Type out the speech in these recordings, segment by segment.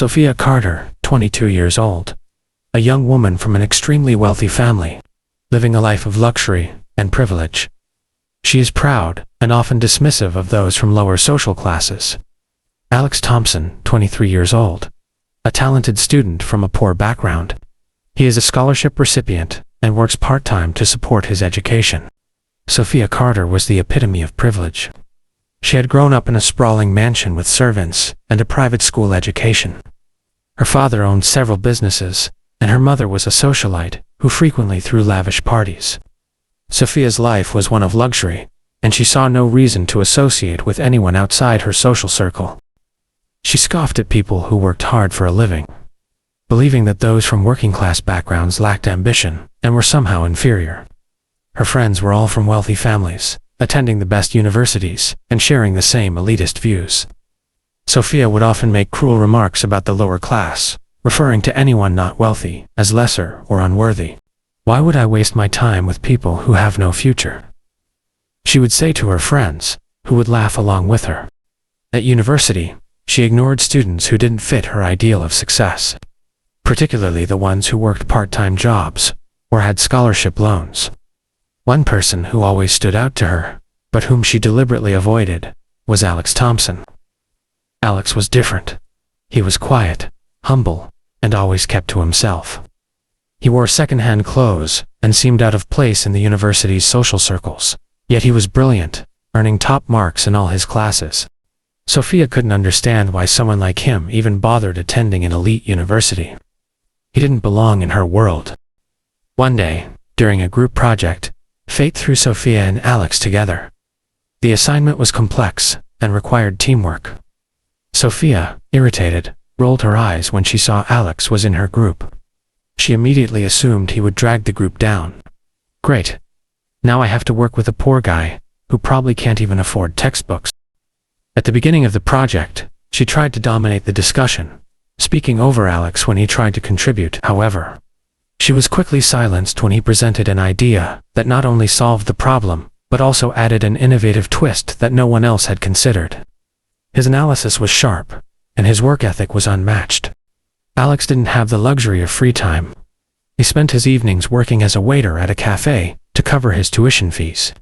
Sophia Carter, 22 years old. A young woman from an extremely wealthy family, living a life of luxury and privilege. She is proud and often dismissive of those from lower social classes. Alex Thompson, 23 years old. A talented student from a poor background. He is a scholarship recipient and works part-time to support his education. Sophia Carter was the epitome of privilege. She had grown up in a sprawling mansion with servants and a private school education. Her father owned several businesses, and her mother was a socialite who frequently threw lavish parties. Sophia's life was one of luxury, and she saw no reason to associate with anyone outside her social circle. She scoffed at people who worked hard for a living, believing that those from working-class backgrounds lacked ambition and were somehow inferior. Her friends were all from wealthy families, attending the best universities and sharing the same elitist views. Sophia would often make cruel remarks about the lower class, referring to anyone not wealthy as lesser or unworthy. "Why would I waste my time with people who have no future?" she would say to her friends, who would laugh along with her. At university, she ignored students who didn't fit her ideal of success, particularly the ones who worked part-time jobs or had scholarship loans. One person who always stood out to her, but whom she deliberately avoided, was Alex Thompson. Alex was different. He was quiet, humble, and always kept to himself. He wore second-hand clothes and seemed out of place in the university's social circles, yet he was brilliant, earning top marks in all his classes. Sophia couldn't understand why someone like him even bothered attending an elite university. He didn't belong in her world. One day, during a group project, fate threw Sophia and Alex together. The assignment was complex and required teamwork. Sophia, irritated, rolled her eyes when she saw Alex was in her group. She immediately assumed he would drag the group down. Great. Now I have to work with a poor guy, who probably can't even afford textbooks. At the beginning of the project, she tried to dominate the discussion, speaking over Alex when he tried to contribute. However, she was quickly silenced when he presented an idea that not only solved the problem, but also added an innovative twist that no one else had considered. His analysis was sharp, and his work ethic was unmatched. Alex didn't have the luxury of free time. He spent his evenings working as a waiter at a cafe to cover his tuition fees.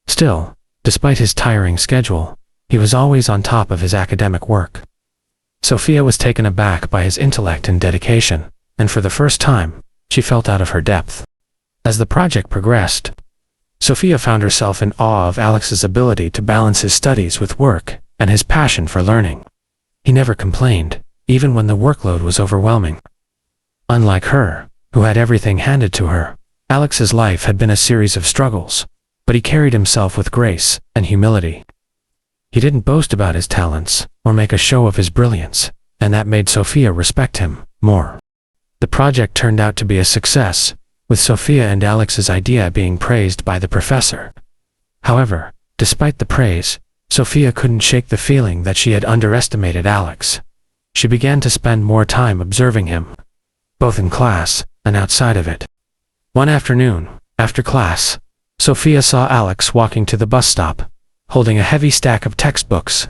Still, despite his tiring schedule, he was always on top of his academic work. Sophia was taken aback by his intellect and dedication, and for the first time, she felt out of her depth. As the project progressed, Sophia found herself in awe of Alex's ability to balance his studies with work and his passion for learning. He never complained, even when the workload was overwhelming. Unlike her, who had everything handed to her, Alex's life had been a series of struggles, but he carried himself with grace and humility. He didn't boast about his talents or make a show of his brilliance, and that made Sophia respect him more. The project turned out to be a success, with Sophia and Alex's idea being praised by the professor. However, despite the praise, Sophia couldn't shake the feeling that she had underestimated Alex. She began to spend more time observing him, both in class and outside of it. One afternoon, after class, Sophia saw Alex walking to the bus stop, holding a heavy stack of textbooks.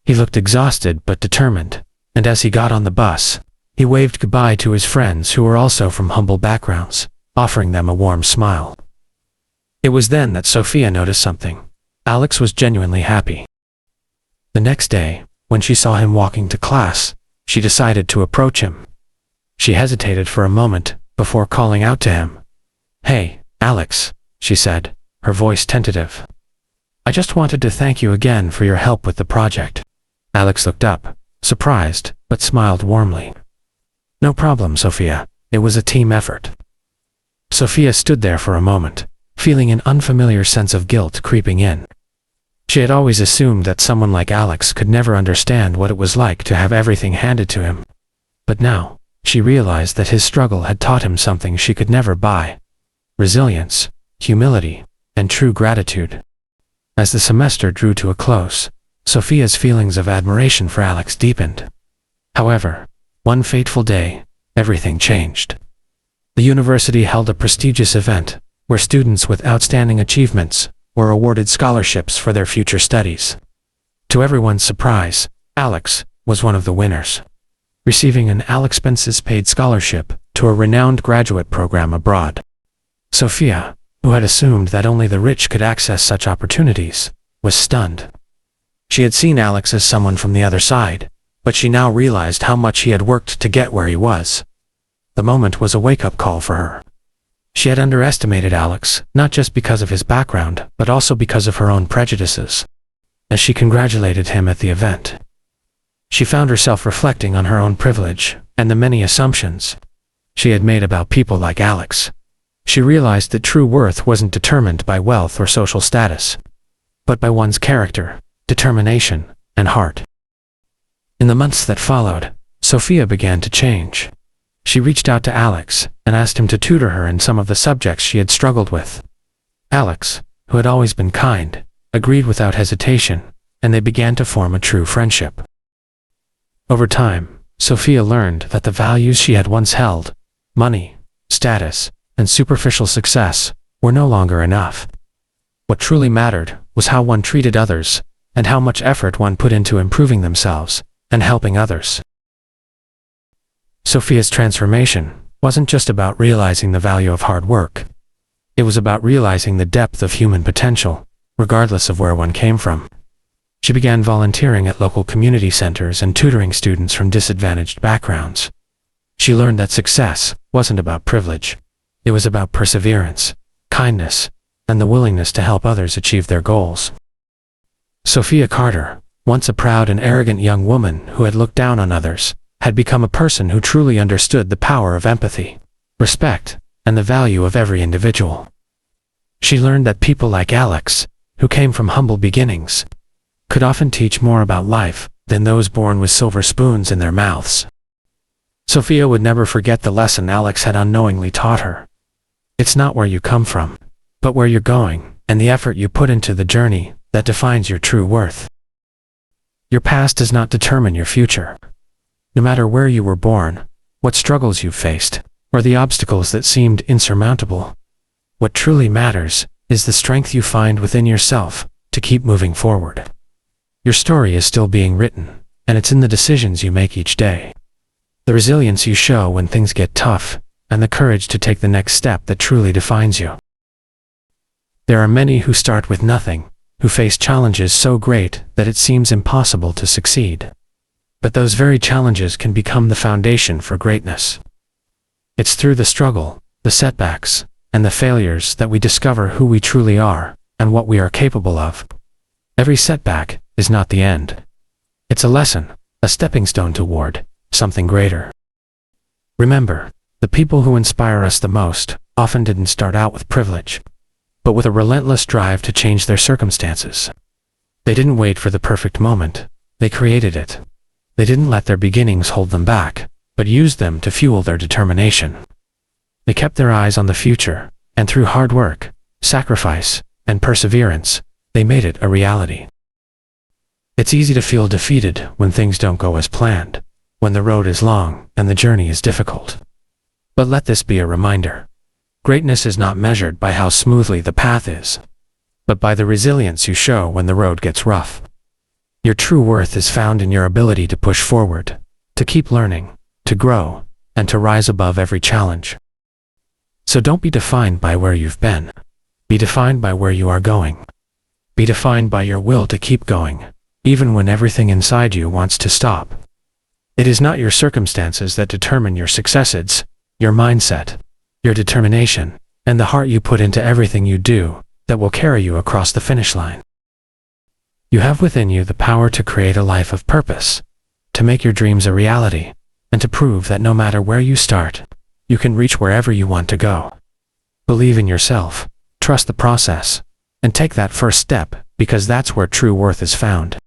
He looked exhausted but determined, and as he got on the bus, he waved goodbye to his friends who were also from humble backgrounds, offering them a warm smile. It was then that Sophia noticed something. Alex was genuinely happy. The next day, when she saw him walking to class, she decided to approach him. She hesitated for a moment before calling out to him. "Hey, Alex," she said, her voice tentative. "I just wanted to thank you again for your help with the project." Alex looked up, surprised, but smiled warmly. "No problem, Sophia. It was a team effort." Sophia stood there for a moment, feeling an unfamiliar sense of guilt creeping in. She had always assumed that someone like Alex could never understand what it was like to have everything handed to him. But now, she realized that his struggle had taught him something she could never buy: resilience, humility, and true gratitude. As the semester drew to a close, Sophia's feelings of admiration for Alex deepened. However, one fateful day, everything changed. The university held a prestigious event, where students with outstanding achievements were awarded scholarships for their future studies. To everyone's surprise, Alex was one of the winners. receiving an all-expenses-paid scholarship to a renowned graduate program abroad. Sophia, who had assumed that only the rich could access such opportunities, was stunned. She had seen Alex as someone from the other side, but she now realized how much he had worked to get where he was. The moment was a wake-up call for her. She had underestimated Alex, not just because of his background, but also because of her own prejudices. As she congratulated him at the event, she found herself reflecting on her own privilege and the many assumptions she had made about people like Alex. She realized that true worth wasn't determined by wealth or social status, but by one's character, determination, and heart. In the months that followed, Sophia began to change. She reached out to Alex and asked him to tutor her in some of the subjects she had struggled with. Alex, who had always been kind, agreed without hesitation, and they began to form a true friendship. Over time, Sophia learned that the values she had once held, money, status, and superficial success, were no longer enough. What truly mattered was how one treated others, and how much effort one put into improving themselves and helping others. Sophia's transformation wasn't just about realizing the value of hard work. It was about realizing the depth of human potential, regardless of where one came from. She began volunteering at local community centers and tutoring students from disadvantaged backgrounds. She learned that success wasn't about privilege. It was about perseverance, kindness, and the willingness to help others achieve their goals. Sophia Carter, once a proud and arrogant young woman who had looked down on others, had become a person who truly understood the power of empathy, respect, and the value of every individual. She learned that people like Alex, who came from humble beginnings, could often teach more about life than those born with silver spoons in their mouths. Sophia would never forget the lesson Alex had unknowingly taught her. It's not where you come from, but where you're going, and the effort you put into the journey, that defines your true worth. Your past does not determine your future. No matter where you were born, what struggles you faced, or the obstacles that seemed insurmountable, what truly matters is the strength you find within yourself to keep moving forward. Your story is still being written, and it's in the decisions you make each day. The resilience you show when things get tough, and the courage to take the next step that truly defines you. There are many who start with nothing, who face challenges so great that it seems impossible to succeed. But those very challenges can become the foundation for greatness. It's through the struggle, the setbacks, and the failures that we discover who we truly are and what we are capable of. Every setback is not the end. It's a lesson, a stepping stone toward something greater. Remember, the people who inspire us the most often didn't start out with privilege, but with a relentless drive to change their circumstances. They didn't wait for the perfect moment, they created it. They didn't let their beginnings hold them back, but used them to fuel their determination. They kept their eyes on the future, and through hard work, sacrifice, and perseverance, they made it a reality. It's easy to feel defeated when things don't go as planned, when the road is long and the journey is difficult. But let this be a reminder. Greatness is not measured by how smoothly the path is, but by the resilience you show when the road gets rough. Your true worth is found in your ability to push forward, to keep learning, to grow, and to rise above every challenge. So don't be defined by where you've been. Be defined by where you are going. Be defined by your will to keep going, even when everything inside you wants to stop. It is not your circumstances that determine your success, it's your mindset, your determination, and the heart you put into everything you do that will carry you across the finish line. You have within you the power to create a life of purpose, to make your dreams a reality, and to prove that no matter where you start, you can reach wherever you want to go. Believe in yourself, trust the process, and take that first step, because that's where true worth is found.